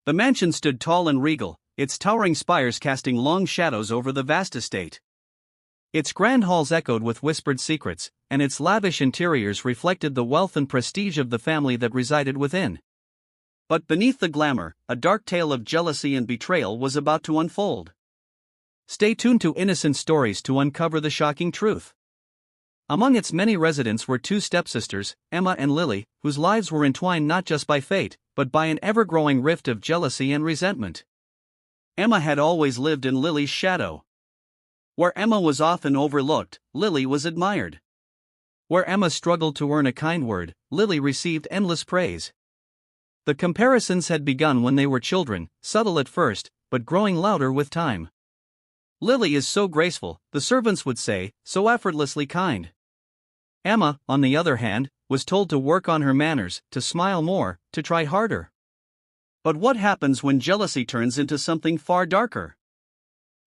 The mansion stood tall and regal, its towering spires casting long shadows over the vast estate. Its grand halls echoed with whispered secrets, and its lavish interiors reflected the wealth and prestige of the family that resided within. But beneath the glamour, a dark tale of jealousy and betrayal was about to unfold. Stay tuned to Innocent Stories to uncover the shocking truth. Among its many residents were two stepsisters, Emma and Lily, whose lives were entwined not just by fate, but by an ever-growing rift of jealousy and resentment. Emma had always lived in Lily's shadow. Where Emma was often overlooked, Lily was admired. Where Emma struggled to earn a kind word, Lily received endless praise. The comparisons had begun when they were children, subtle at first, but growing louder with time. Lily is so graceful, the servants would say, so effortlessly kind. Emma, on the other hand, was told to work on her manners, to smile more, to try harder. But what happens when jealousy turns into something far darker?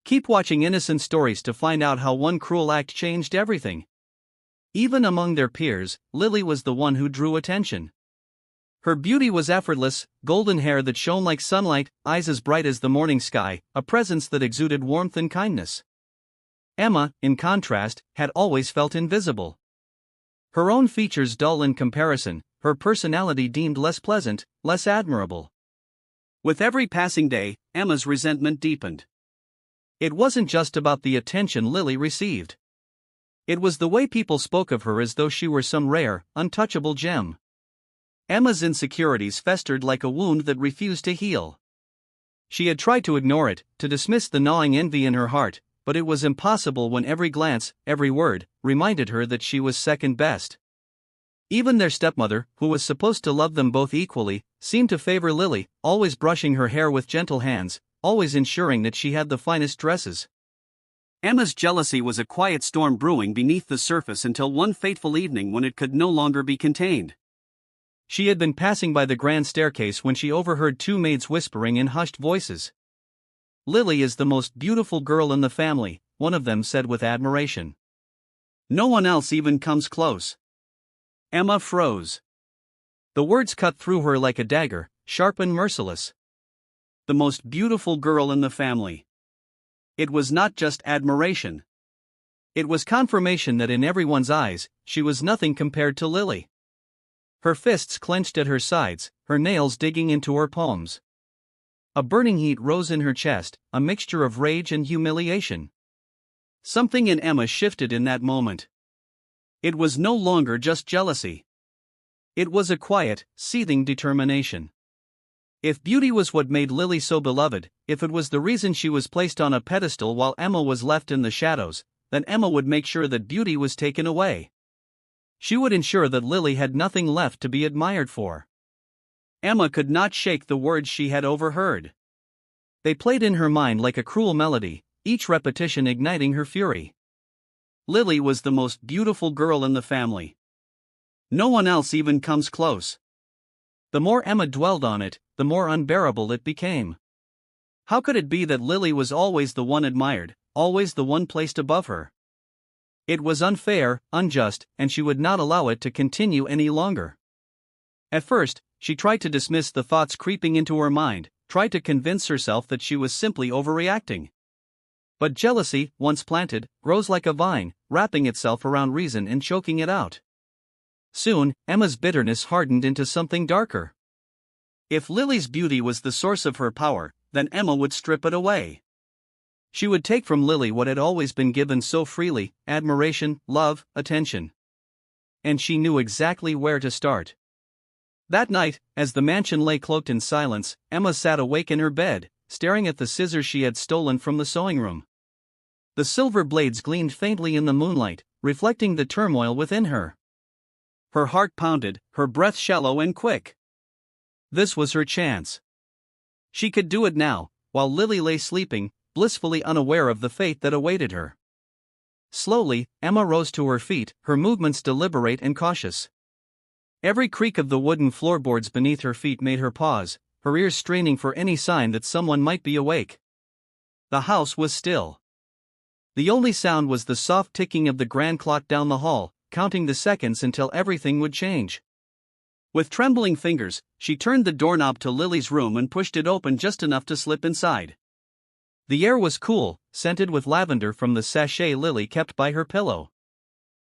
Keep watching Innocent Stories to find out how one cruel act changed everything. Even among their peers, Lily was the one who drew attention. Her beauty was effortless, golden hair that shone like sunlight, eyes as bright as the morning sky, a presence that exuded warmth and kindness. Emma, in contrast, had always felt invisible. Her own features dull in comparison, her personality deemed less pleasant, less admirable. With every passing day, Emma's resentment deepened. It wasn't just about the attention Lily received. It was the way people spoke of her as though she were some rare, untouchable gem. Emma's insecurities festered like a wound that refused to heal. She had tried to ignore it, to dismiss the gnawing envy in her heart, but it was impossible when every glance, every word, reminded her that she was second best. Even their stepmother, who was supposed to love them both equally, seemed to favor Lily, always brushing her hair with gentle hands, always ensuring that she had the finest dresses. Emma's jealousy was a quiet storm brewing beneath the surface until one fateful evening when it could no longer be contained. She had been passing by the grand staircase when she overheard two maids whispering in hushed voices. "Lily is the most beautiful girl in the family," one of them said with admiration. "No one else even comes close." Emma froze. The words cut through her like a dagger, sharp and merciless. The most beautiful girl in the family. It was not just admiration. It was confirmation that in everyone's eyes, she was nothing compared to Lily. Her fists clenched at her sides, her nails digging into her palms. A burning heat rose in her chest, a mixture of rage and humiliation. Something in Emma shifted in that moment. It was no longer just jealousy. It was a quiet, seething determination. If beauty was what made Lily so beloved, if it was the reason she was placed on a pedestal while Emma was left in the shadows, then Emma would make sure that beauty was taken away. She would ensure that Lily had nothing left to be admired for. Emma could not shake the words she had overheard. They played in her mind like a cruel melody, each repetition igniting her fury. Lily was the most beautiful girl in the family. No one else even comes close. The more Emma dwelled on it, the more unbearable it became. How could it be that Lily was always the one admired, always the one placed above her? It was unfair, unjust, and she would not allow it to continue any longer. At first, she tried to dismiss the thoughts creeping into her mind, tried to convince herself that she was simply overreacting. But jealousy, once planted, grows like a vine, wrapping itself around reason and choking it out. Soon, Emma's bitterness hardened into something darker. If Lily's beauty was the source of her power, then Emma would strip it away. She would take from Lily what had always been given so freely: admiration, love, attention. And she knew exactly where to start. That night, as the mansion lay cloaked in silence, Emma sat awake in her bed, staring at the scissors she had stolen from the sewing room. The silver blades gleamed faintly in the moonlight, reflecting the turmoil within her. Her heart pounded, her breath shallow and quick. This was her chance. She could do it now, while Lily lay sleeping, blissfully unaware of the fate that awaited her. Slowly, Emma rose to her feet, her movements deliberate and cautious. Every creak of the wooden floorboards beneath her feet made her pause, her ears straining for any sign that someone might be awake. The house was still. The only sound was the soft ticking of the grand clock down the hall, counting the seconds until everything would change. With trembling fingers, she turned the doorknob to Lily's room and pushed it open just enough to slip inside. The air was cool, scented with lavender from the sachet Lily kept by her pillow.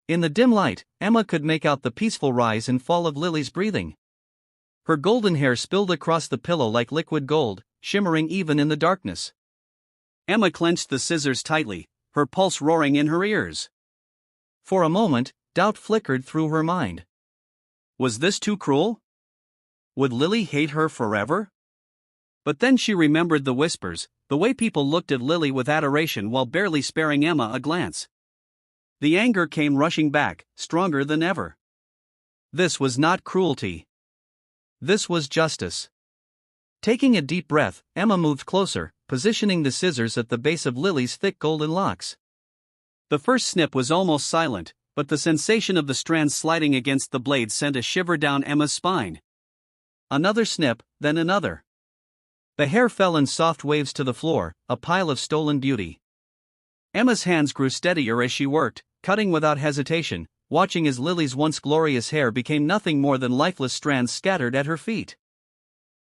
In the dim light, Emma could make out the peaceful rise and fall of Lily's breathing. Her golden hair spilled across the pillow like liquid gold, shimmering even in the darkness. Emma clenched the scissors tightly, her pulse roaring in her ears. For a moment, doubt flickered through her mind. Was this too cruel? Would Lily hate her forever? But then she remembered the whispers, the way people looked at Lily with adoration while barely sparing Emma a glance. The anger came rushing back, stronger than ever. This was not cruelty. This was justice. Taking a deep breath, Emma moved closer, positioning the scissors at the base of Lily's thick golden locks. The first snip was almost silent, but the sensation of the strands sliding against the blade sent a shiver down Emma's spine. Another snip, then another. The hair fell in soft waves to the floor, a pile of stolen beauty. Emma's hands grew steadier as she worked, cutting without hesitation, watching as Lily's once glorious hair became nothing more than lifeless strands scattered at her feet.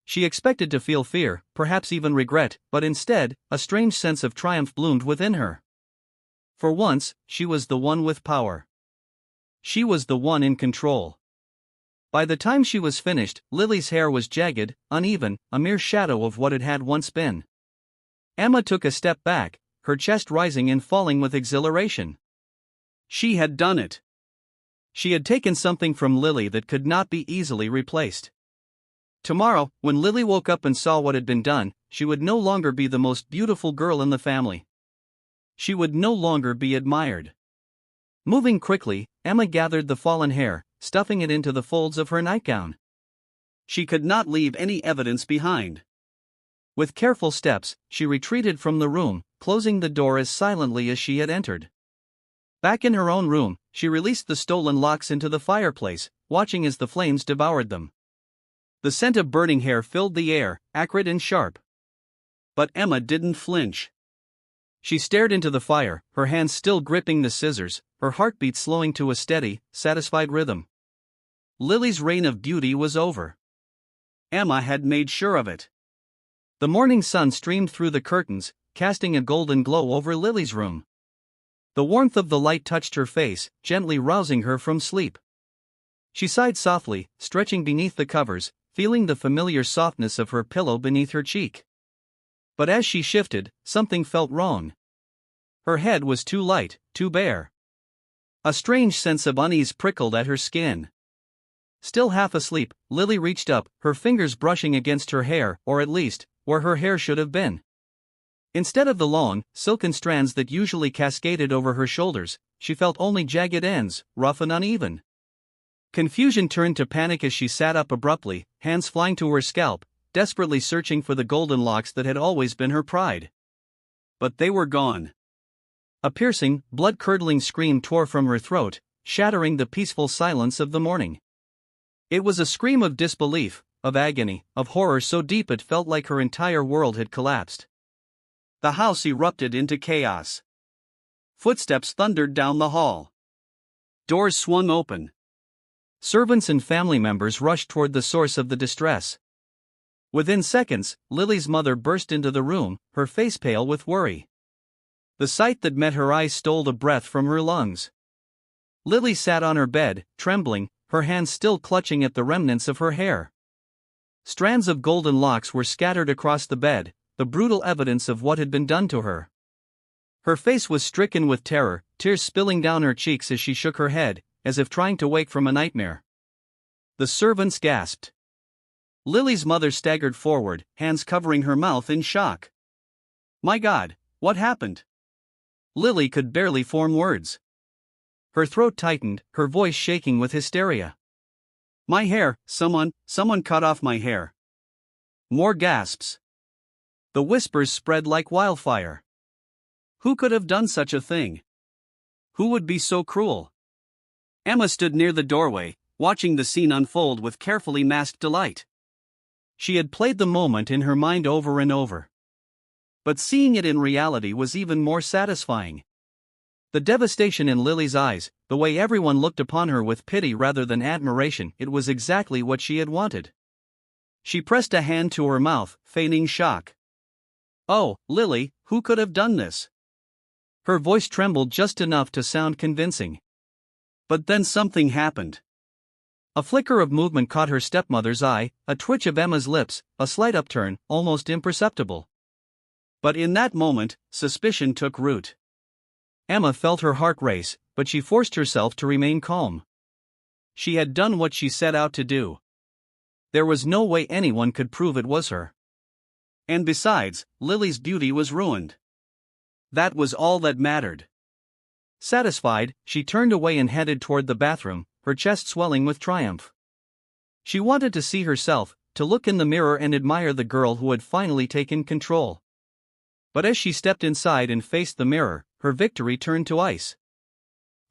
She expected to feel fear, perhaps even regret, but instead, a strange sense of triumph bloomed within her. For once, she was the one with power. She was the one in control. By the time she was finished, Lily's hair was jagged, uneven, a mere shadow of what it had once been. Emma took a step back, her chest rising and falling with exhilaration. She had done it. She had taken something from Lily that could not be easily replaced. Tomorrow, when Lily woke up and saw what had been done, she would no longer be the most beautiful girl in the family. She would no longer be admired. Moving quickly, Emma gathered the fallen hair, stuffing it into the folds of her nightgown. She could not leave any evidence behind. With careful steps, she retreated from the room, closing the door as silently as she had entered. Back in her own room, she released the stolen locks into the fireplace, watching as the flames devoured them. The scent of burning hair filled the air, acrid and sharp. But Emma didn't flinch. She stared into the fire, her hands still gripping the scissors, her heartbeat slowing to a steady, satisfied rhythm. Lily's reign of beauty was over. Emma had made sure of it. The morning sun streamed through the curtains, casting a golden glow over Lily's room. The warmth of the light touched her face, gently rousing her from sleep. She sighed softly, stretching beneath the covers, feeling the familiar softness of her pillow beneath her cheek. But as she shifted, something felt wrong. Her head was too light, too bare. A strange sense of unease prickled at her skin. Still half asleep, Lily reached up, her fingers brushing against her hair, or at least, where her hair should have been. Instead of the long, silken strands that usually cascaded over her shoulders, she felt only jagged ends, rough and uneven. Confusion turned to panic as she sat up abruptly, hands flying to her scalp, desperately searching for the golden locks that had always been her pride. But they were gone. A piercing, blood-curdling scream tore from her throat, shattering the peaceful silence of the morning. It was a scream of disbelief, of agony, of horror so deep it felt like her entire world had collapsed. The house erupted into chaos. Footsteps thundered down the hall. Doors swung open. Servants and family members rushed toward the source of the distress. Within seconds, Lily's mother burst into the room, her face pale with worry. The sight that met her eyes stole the breath from her lungs. Lily sat on her bed, trembling, her hands still clutching at the remnants of her hair. Strands of golden locks were scattered across the bed, the brutal evidence of what had been done to her. Her face was stricken with terror, tears spilling down her cheeks as she shook her head, as if trying to wake from a nightmare. The servants gasped. Lily's mother staggered forward, hands covering her mouth in shock. My God, what happened? Lily could barely form words. Her throat tightened, her voice shaking with hysteria. My hair, someone cut off my hair. More gasps. The whispers spread like wildfire. Who could have done such a thing? Who would be so cruel? Emma stood near the doorway, watching the scene unfold with carefully masked delight. She had played the moment in her mind over and over. But seeing it in reality was even more satisfying. The devastation in Lily's eyes, the way everyone looked upon her with pity rather than admiration, it was exactly what she had wanted. She pressed a hand to her mouth, feigning shock. "Oh, Lily, who could have done this?" Her voice trembled just enough to sound convincing. But then something happened. A flicker of movement caught her stepmother's eye, a twitch of Emma's lips, a slight upturn, almost imperceptible. But in that moment, suspicion took root. Emma felt her heart race, but she forced herself to remain calm. She had done what she set out to do. There was no way anyone could prove it was her. And besides, Lily's beauty was ruined. That was all that mattered. Satisfied, she turned away and headed toward the bathroom, her chest swelling with triumph. She wanted to see herself, to look in the mirror and admire the girl who had finally taken control. But as she stepped inside and faced the mirror, her victory turned to ice.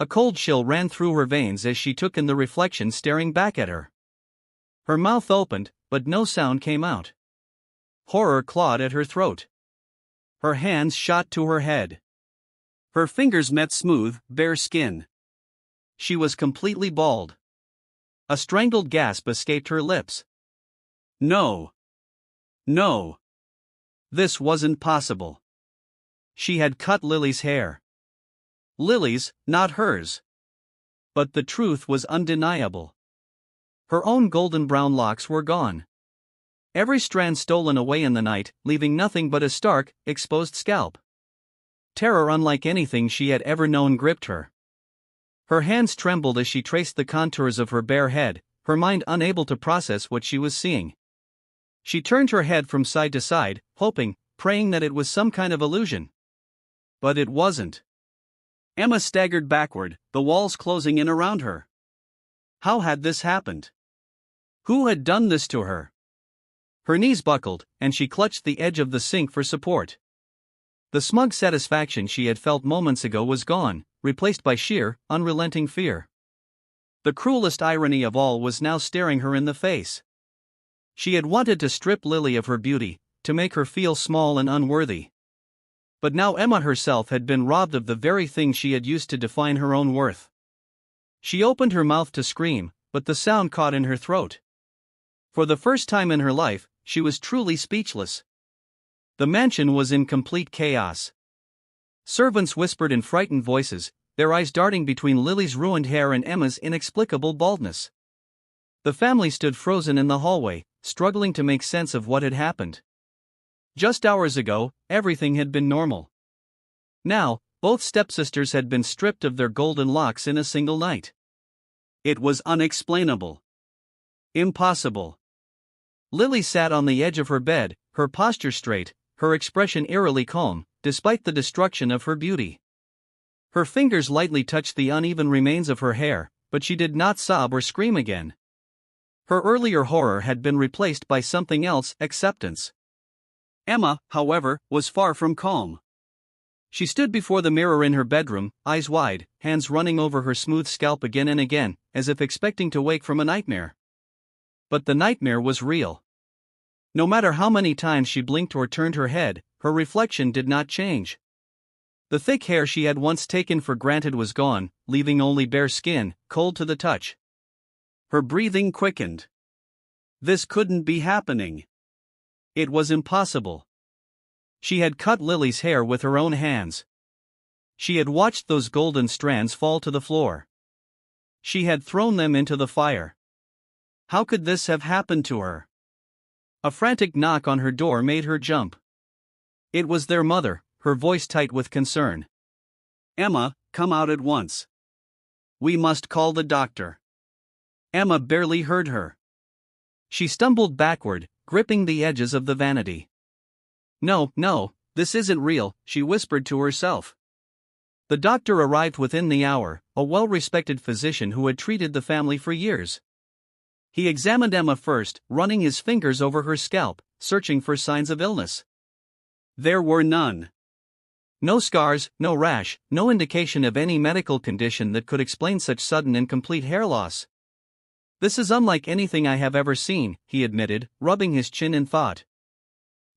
A cold chill ran through her veins as she took in the reflection staring back at her. Her mouth opened, but no sound came out. Horror clawed at her throat. Her hands shot to her head. Her fingers met smooth, bare skin. She was completely bald. A strangled gasp escaped her lips. No. No. This wasn't possible. She had cut Lily's hair. Lily's, not hers. But the truth was undeniable. Her own golden brown locks were gone. Every strand stolen away in the night, leaving nothing but a stark, exposed scalp. Terror unlike anything she had ever known gripped her. Her hands trembled as she traced the contours of her bare head, her mind unable to process what she was seeing. She turned her head from side to side, hoping, praying that it was some kind of illusion. But it wasn't. Emma staggered backward, the walls closing in around her. How had this happened? Who had done this to her? Her knees buckled, and she clutched the edge of the sink for support. The smug satisfaction she had felt moments ago was gone, replaced by sheer, unrelenting fear. The cruelest irony of all was now staring her in the face. She had wanted to strip Lily of her beauty, to make her feel small and unworthy. But now Emma herself had been robbed of the very thing she had used to define her own worth. She opened her mouth to scream, but the sound caught in her throat. For the first time in her life, she was truly speechless. The mansion was in complete chaos. Servants whispered in frightened voices, their eyes darting between Lily's ruined hair and Emma's inexplicable baldness. The family stood frozen in the hallway, struggling to make sense of what had happened. Just hours ago, everything had been normal. Now, both stepsisters had been stripped of their golden locks in a single night. It was unexplainable. Impossible. Lily sat on the edge of her bed, her posture straight, her expression eerily calm, despite the destruction of her beauty. Her fingers lightly touched the uneven remains of her hair, but she did not sob or scream again. Her earlier horror had been replaced by something else, acceptance. Emma, however, was far from calm. She stood before the mirror in her bedroom, eyes wide, hands running over her smooth scalp again and again, as if expecting to wake from a nightmare. But the nightmare was real. No matter how many times she blinked or turned her head, her reflection did not change. The thick hair she had once taken for granted was gone, leaving only bare skin, cold to the touch. Her breathing quickened. This couldn't be happening. It was impossible. She had cut Lily's hair with her own hands. She had watched those golden strands fall to the floor. She had thrown them into the fire. How could this have happened to her? A frantic knock on her door made her jump. It was their mother, her voice tight with concern. "Emma, come out at once. We must call the doctor." Emma barely heard her. She stumbled backward, gripping the edges of the vanity. No, this isn't real," she whispered to herself. The doctor arrived within the hour, a well-respected physician who had treated the family for years. He examined Emma first, running his fingers over her scalp, searching for signs of illness. There were none. No scars, no rash, no indication of any medical condition that could explain such sudden and complete hair loss. "This is unlike anything I have ever seen," he admitted, rubbing his chin in thought.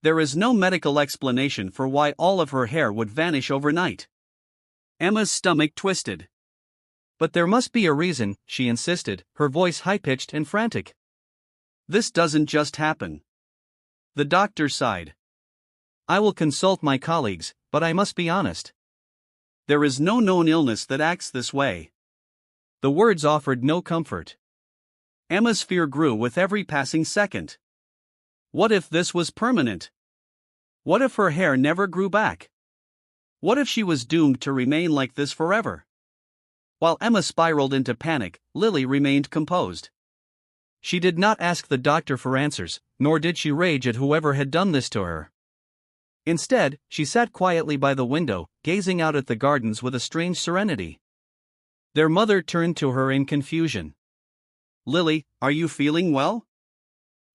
"There is no medical explanation for why all of her hair would vanish overnight." Emma's stomach twisted. But there must be a reason, she insisted, her voice high-pitched and frantic. This doesn't just happen. The doctor sighed. I will consult my colleagues, but I must be honest. There is no known illness that acts this way. The words offered no comfort. Emma's fear grew with every passing second. What if this was permanent? What if her hair never grew back? What if she was doomed to remain like this forever? While Emma spiraled into panic, Lily remained composed. She did not ask the doctor for answers, nor did she rage at whoever had done this to her. Instead, she sat quietly by the window, gazing out at the gardens with a strange serenity. Their mother turned to her in confusion. Lily, are you feeling well?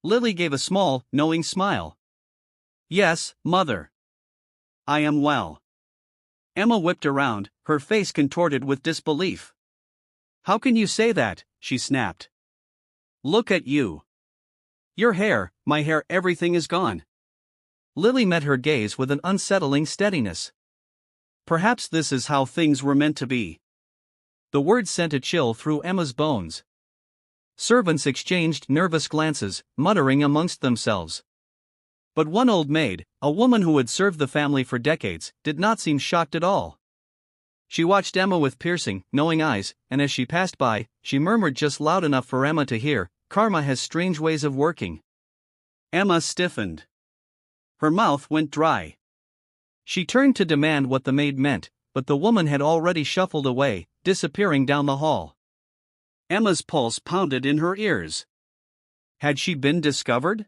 Lily gave a small, knowing smile. Yes, mother. I am well. Emma whipped around, her face contorted with disbelief. How can you say that? She snapped. Look at you. Your hair, my hair, everything is gone. Lily met her gaze with an unsettling steadiness. Perhaps this is how things were meant to be. The words sent a chill through Emma's bones. Servants exchanged nervous glances, muttering amongst themselves. But one old maid, a woman who had served the family for decades, did not seem shocked at all. She watched Emma with piercing, knowing eyes, and as she passed by, she murmured just loud enough for Emma to hear, "Karma has strange ways of working." Emma stiffened. Her mouth went dry. She turned to demand what the maid meant, but the woman had already shuffled away, disappearing down the hall. Emma's pulse pounded in her ears. Had she been discovered?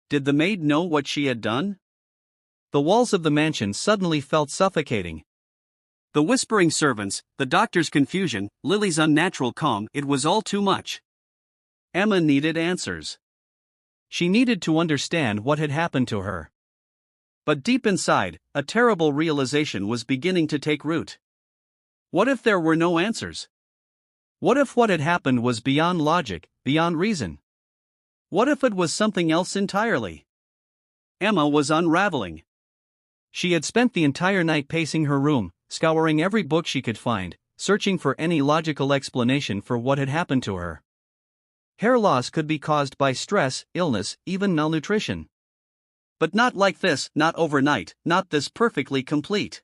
Did the maid know what she had done? The walls of the mansion suddenly felt suffocating. The whispering servants, the doctor's confusion, Lily's unnatural calm, it was all too much. Emma needed answers. She needed to understand what had happened to her. But deep inside, a terrible realization was beginning to take root. What if there were no answers? What if what had happened was beyond logic, beyond reason? What if it was something else entirely? Emma was unraveling. She had spent the entire night pacing her room, scouring every book she could find, searching for any logical explanation for what had happened to her. Hair loss could be caused by stress, illness, even malnutrition. But not like this, not overnight, not this perfectly complete.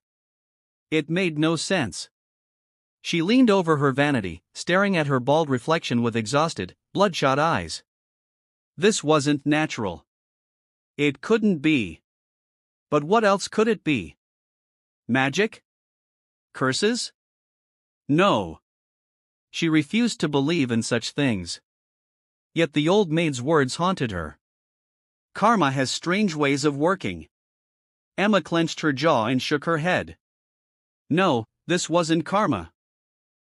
It made no sense. She leaned over her vanity, staring at her bald reflection with exhausted, bloodshot eyes. This wasn't natural. It couldn't be. But what else could it be? Magic? Curses? No. She refused to believe in such things. Yet the old maid's words haunted her. Karma has strange ways of working. Emma clenched her jaw and shook her head. No, this wasn't karma.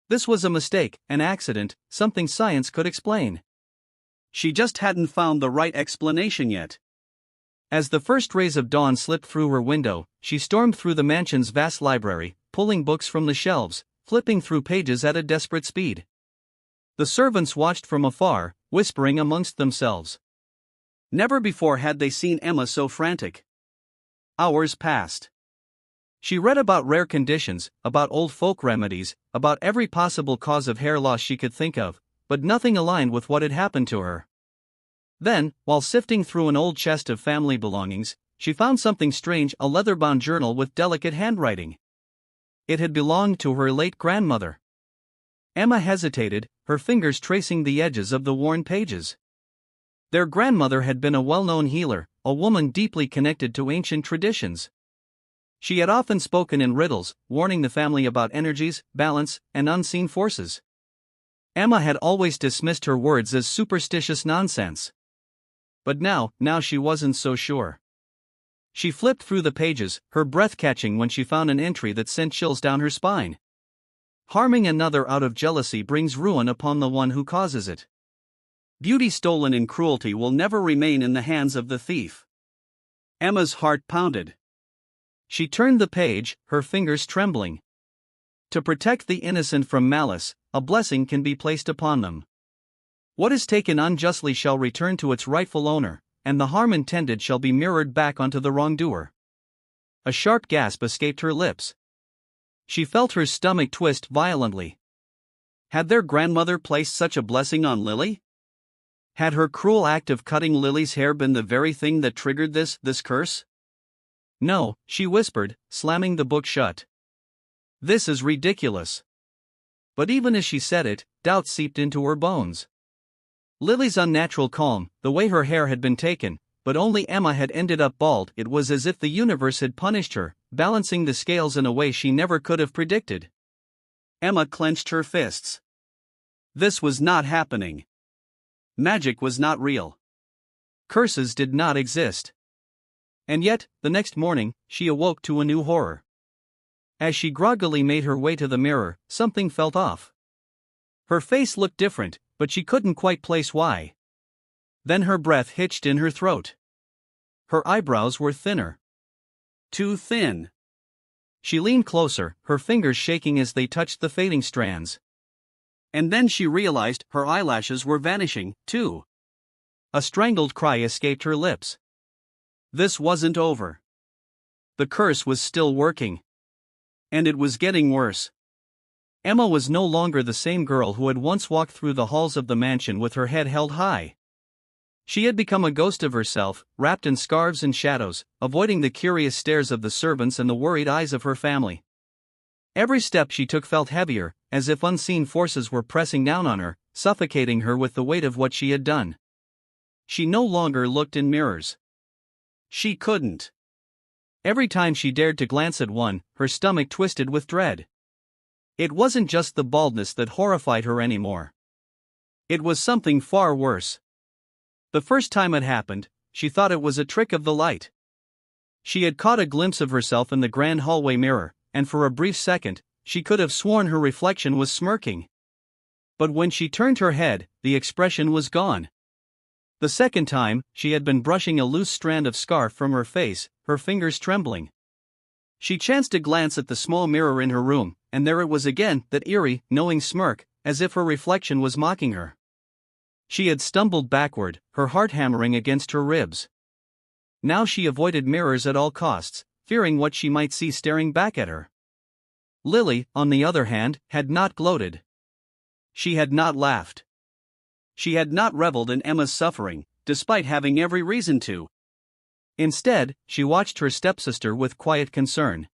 This was a mistake, an accident, something science could explain. She just hadn't found the right explanation yet. As the first rays of dawn slipped through her window, she stormed through the mansion's vast library, pulling books from the shelves, flipping through pages at a desperate speed. The servants watched from afar, whispering amongst themselves. Never before had they seen Emma so frantic. Hours passed. She read about rare conditions, about old folk remedies, about every possible cause of hair loss she could think of, but nothing aligned with what had happened to her. Then, while sifting through an old chest of family belongings, she found something strange, a leather-bound journal with delicate handwriting. It had belonged to her late grandmother. Emma hesitated, her fingers tracing the edges of the worn pages. Their grandmother had been a well-known healer, a woman deeply connected to ancient traditions. She had often spoken in riddles, warning the family about energies, balance, and unseen forces. Emma had always dismissed her words as superstitious nonsense. But now she wasn't so sure. She flipped through the pages, her breath catching when she found an entry that sent chills down her spine. Harming another out of jealousy brings ruin upon the one who causes it. Beauty stolen in cruelty will never remain in the hands of the thief. Emma's heart pounded. She turned the page, her fingers trembling. To protect the innocent from malice, a blessing can be placed upon them. What is taken unjustly shall return to its rightful owner, and the harm intended shall be mirrored back onto the wrongdoer. A sharp gasp escaped her lips. She felt her stomach twist violently. Had their grandmother placed such a blessing on Lily? Had her cruel act of cutting Lily's hair been the very thing that triggered this curse? No, she whispered, slamming the book shut. This is ridiculous. But even as she said it, doubt seeped into her bones. Lily's unnatural calm, the way her hair had been taken, but only Emma had ended up bald. It was as if the universe had punished her, balancing the scales in a way she never could have predicted. Emma clenched her fists. This was not happening. Magic was not real. Curses did not exist. And yet, the next morning, she awoke to a new horror. As she groggily made her way to the mirror, something felt off. Her face looked different, but she couldn't quite place why. Then her breath hitched in her throat. Her eyebrows were thinner. Too thin. She leaned closer, her fingers shaking as they touched the fading strands. And then she realized her eyelashes were vanishing, too. A strangled cry escaped her lips. This wasn't over. The curse was still working. And it was getting worse. Emma was no longer the same girl who had once walked through the halls of the mansion with her head held high. She had become a ghost of herself, wrapped in scarves and shadows, avoiding the curious stares of the servants and the worried eyes of her family. Every step she took felt heavier, as if unseen forces were pressing down on her, suffocating her with the weight of what she had done. She no longer looked in mirrors. She couldn't. Every time she dared to glance at one, her stomach twisted with dread. It wasn't just the baldness that horrified her anymore. It was something far worse. The first time it happened, she thought it was a trick of the light. She had caught a glimpse of herself in the grand hallway mirror, and for a brief second, she could have sworn her reflection was smirking. But when she turned her head, the expression was gone. The second time, she had been brushing a loose strand of scarf from her face, her fingers trembling. She chanced to glance at the small mirror in her room, and there it was again, that eerie, knowing smirk, as if her reflection was mocking her. She had stumbled backward, her heart hammering against her ribs. Now she avoided mirrors at all costs, fearing what she might see staring back at her. Lily, on the other hand, had not gloated. She had not laughed. She had not reveled in Emma's suffering, despite having every reason to. Instead, she watched her stepsister with quiet concern.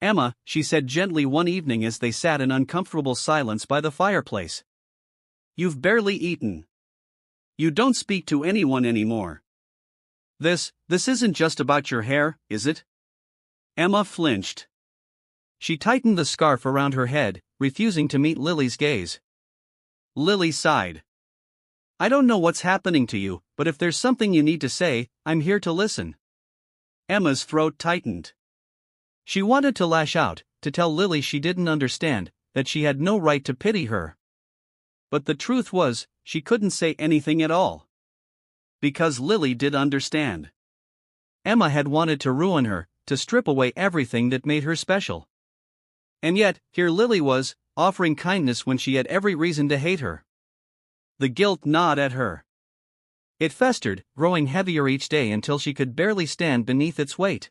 "Emma," she said gently one evening as they sat in uncomfortable silence by the fireplace. "You've barely eaten. You don't speak to anyone anymore. This isn't just about your hair, is it?" Emma flinched. She tightened the scarf around her head, refusing to meet Lily's gaze. Lily sighed. "I don't know what's happening to you, but if there's something you need to say, I'm here to listen." Emma's throat tightened. She wanted to lash out, to tell Lily she didn't understand, that she had no right to pity her. But the truth was, she couldn't say anything at all. Because Lily did understand. Emma had wanted to ruin her, to strip away everything that made her special. And yet, here Lily was, offering kindness when she had every reason to hate her. The guilt gnawed at her. It festered, growing heavier each day until she could barely stand beneath its weight.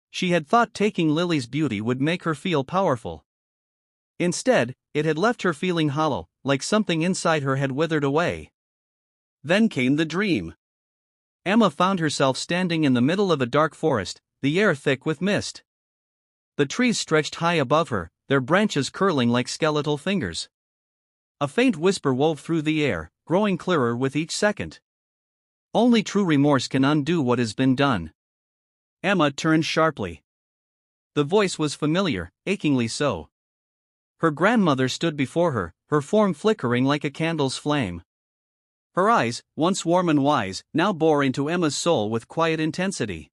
She had thought taking Lily's beauty would make her feel powerful. Instead, it had left her feeling hollow, like something inside her had withered away. Then came the dream. Emma found herself standing in the middle of a dark forest, the air thick with mist. The trees stretched high above her, their branches curling like skeletal fingers. A faint whisper wove through the air, growing clearer with each second. "Only true remorse can undo what has been done." Emma turned sharply. The voice was familiar, achingly so. Her grandmother stood before her, her form flickering like a candle's flame. Her eyes, once warm and wise, now bore into Emma's soul with quiet intensity.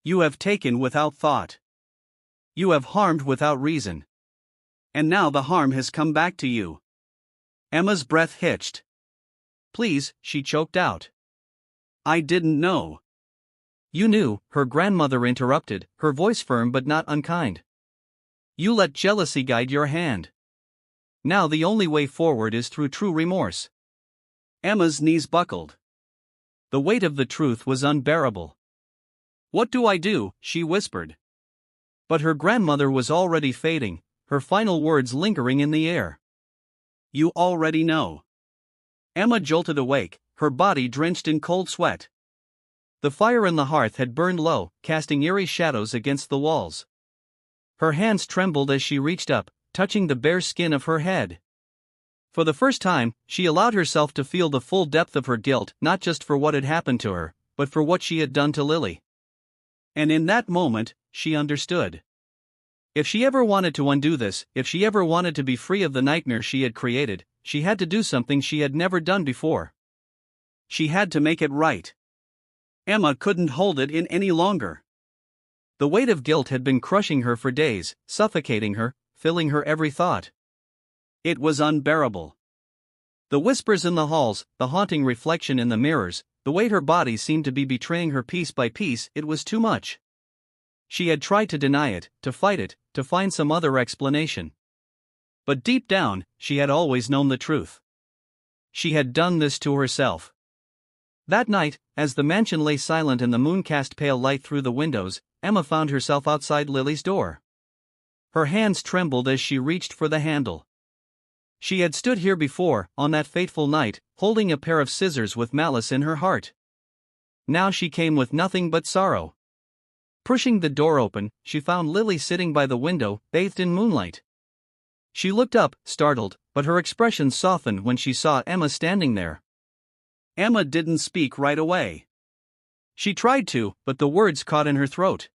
"You have taken without thought. You have harmed without reason. And now the harm has come back to you." Emma's breath hitched. "Please," she choked out. "I didn't know." "You knew," her grandmother interrupted, her voice firm but not unkind. "You let jealousy guide your hand. Now the only way forward is through true remorse." Emma's knees buckled. The weight of the truth was unbearable. "What do I do?" she whispered. But her grandmother was already fading, her final words lingering in the air. You already know. Emma jolted awake, her body drenched in cold sweat. The fire in the hearth had burned low, casting eerie shadows against the walls. Her hands trembled as she reached up, touching the bare skin of her head. For the first time, she allowed herself to feel the full depth of her guilt, not just for what had happened to her, but for what she had done to Lily. And in that moment, she understood. If she ever wanted to undo this, if she ever wanted to be free of the nightmare she had created, she had to do something she had never done before. She had to make it right. Emma couldn't hold it in any longer. The weight of guilt had been crushing her for days, suffocating her, filling her every thought. It was unbearable. The whispers in the halls, the haunting reflection in the mirrors, the way her body seemed to be betraying her piece by piece, it was too much. She had tried to deny it, to fight it, to find some other explanation. But deep down, she had always known the truth. She had done this to herself. That night, as the mansion lay silent and the moon cast pale light through the windows, Emma found herself outside Lily's door. Her hands trembled as she reached for the handle. She had stood here before, on that fateful night, holding a pair of scissors with malice in her heart. Now she came with nothing but sorrow. Pushing the door open, she found Lily sitting by the window, bathed in moonlight. She looked up, startled, but her expression softened when she saw Emma standing there. Emma didn't speak right away. She tried to, but the words caught in her throat.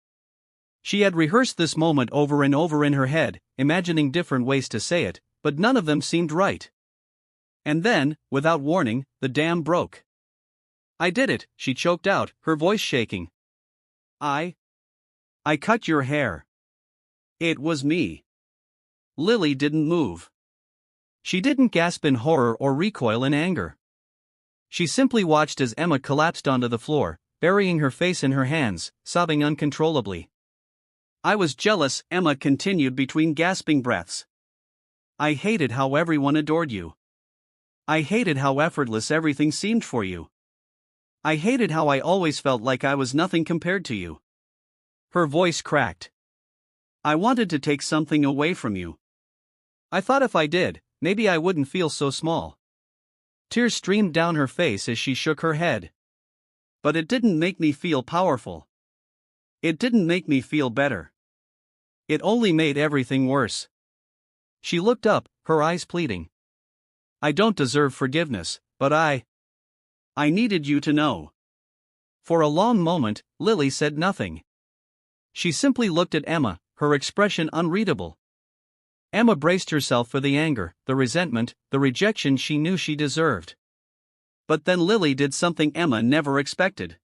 She had rehearsed this moment over and over in her head, imagining different ways to say it, but none of them seemed right. And then, without warning, the dam broke. "I did it," she choked out, her voice shaking. I cut your hair. It was me." Lily didn't move. She didn't gasp in horror or recoil in anger. She simply watched as Emma collapsed onto the floor, burying her face in her hands, sobbing uncontrollably. "I was jealous," Emma continued between gasping breaths. "I hated how everyone adored you. I hated how effortless everything seemed for you. I hated how I always felt like I was nothing compared to you." Her voice cracked. "I wanted to take something away from you. I thought if I did, maybe I wouldn't feel so small." Tears streamed down her face as she shook her head. "But it didn't make me feel powerful. It didn't make me feel better. It only made everything worse." She looked up, her eyes pleading. "I don't deserve forgiveness, but I needed you to know." For a long moment, Lily said nothing. She simply looked at Emma, her expression unreadable. Emma braced herself for the anger, the resentment, the rejection she knew she deserved. But then Lily did something Emma never expected.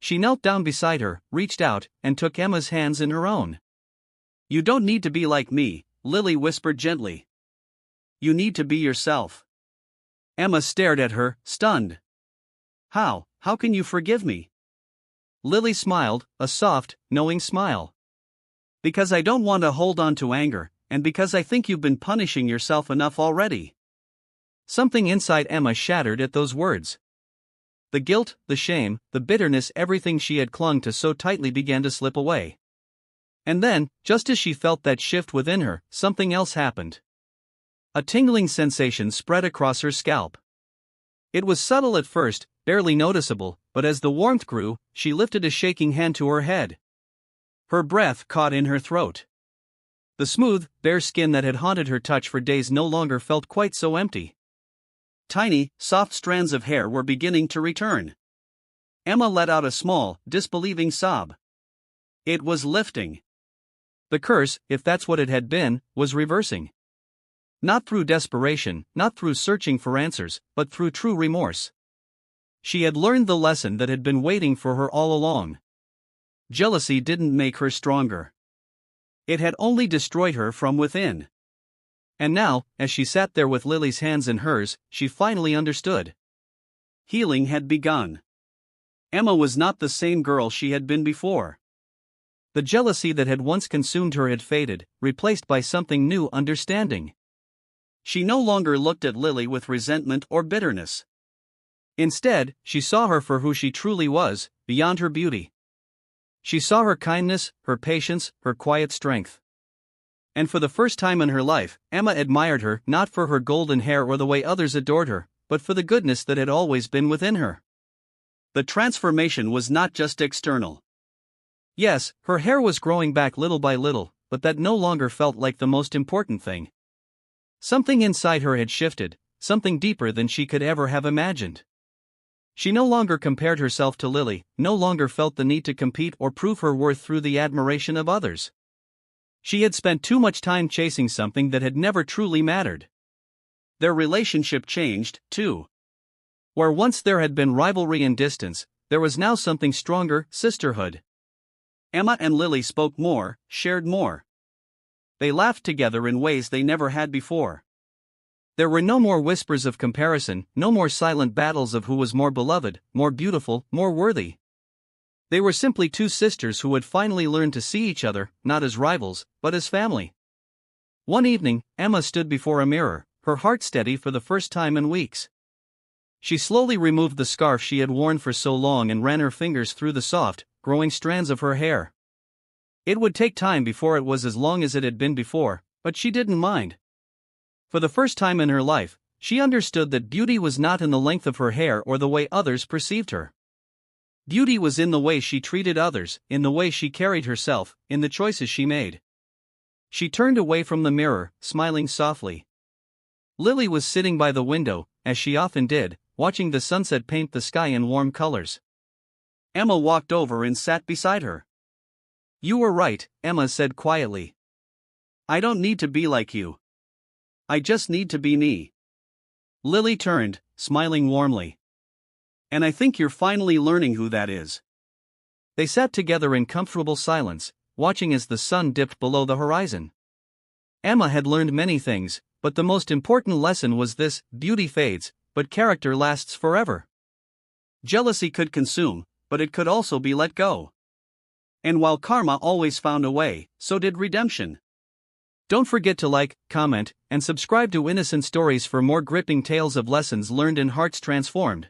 She knelt down beside her, reached out, and took Emma's hands in her own. "You don't need to be like me," Lily whispered gently. "You need to be yourself." Emma stared at her, stunned. How can you forgive me?" Lily smiled, a soft, knowing smile. "Because I don't want to hold on to anger, and because I think you've been punishing yourself enough already." Something inside Emma shattered at those words. The guilt, the shame, the bitterness, everything she had clung to so tightly began to slip away. And then, just as she felt that shift within her, something else happened. A tingling sensation spread across her scalp. It was subtle at first, barely noticeable, but as the warmth grew, she lifted a shaking hand to her head. Her breath caught in her throat. The smooth, bare skin that had haunted her touch for days no longer felt quite so empty. Tiny, soft strands of hair were beginning to return. Emma let out a small, disbelieving sob. It was lifting. The curse, if that's what it had been, was reversing. Not through desperation, not through searching for answers, but through true remorse. She had learned the lesson that had been waiting for her all along. Jealousy didn't make her stronger. It had only destroyed her from within. And now, as she sat there with Lily's hands in hers, she finally understood. Healing had begun. Emma was not the same girl she had been before. The jealousy that had once consumed her had faded, replaced by something new: understanding. She no longer looked at Lily with resentment or bitterness. Instead, she saw her for who she truly was, beyond her beauty. She saw her kindness, her patience, her quiet strength. And for the first time in her life, Emma admired her not for her golden hair or the way others adored her, but for the goodness that had always been within her. The transformation was not just external. Yes, her hair was growing back little by little, but that no longer felt like the most important thing. Something inside her had shifted, something deeper than she could ever have imagined. She no longer compared herself to Lily, no longer felt the need to compete or prove her worth through the admiration of others. She had spent too much time chasing something that had never truly mattered. Their relationship changed, too. Where once there had been rivalry and distance, there was now something stronger, sisterhood. Emma and Lily spoke more, shared more. They laughed together in ways they never had before. There were no more whispers of comparison, no more silent battles of who was more beloved, more beautiful, more worthy. They were simply two sisters who had finally learned to see each other, not as rivals, but as family. One evening, Emma stood before a mirror, her heart steady for the first time in weeks. She slowly removed the scarf she had worn for so long and ran her fingers through the soft, growing strands of her hair. It would take time before it was as long as it had been before, but she didn't mind. For the first time in her life, she understood that beauty was not in the length of her hair or the way others perceived her. Beauty was in the way she treated others, in the way she carried herself, in the choices she made. She turned away from the mirror, smiling softly. Lily was sitting by the window, as she often did, watching the sunset paint the sky in warm colors. Emma walked over and sat beside her. "You were right," Emma said quietly. "I don't need to be like you. I just need to be me." Lily turned, smiling warmly. "And I think you're finally learning who that is." They sat together in comfortable silence, watching as the sun dipped below the horizon. Emma had learned many things, but the most important lesson was this: beauty fades, but character lasts forever. Jealousy could consume, but it could also be let go. And while karma always found a way, so did redemption. Don't forget to like, comment, and subscribe to Innocent Stories for more gripping tales of lessons learned and hearts transformed.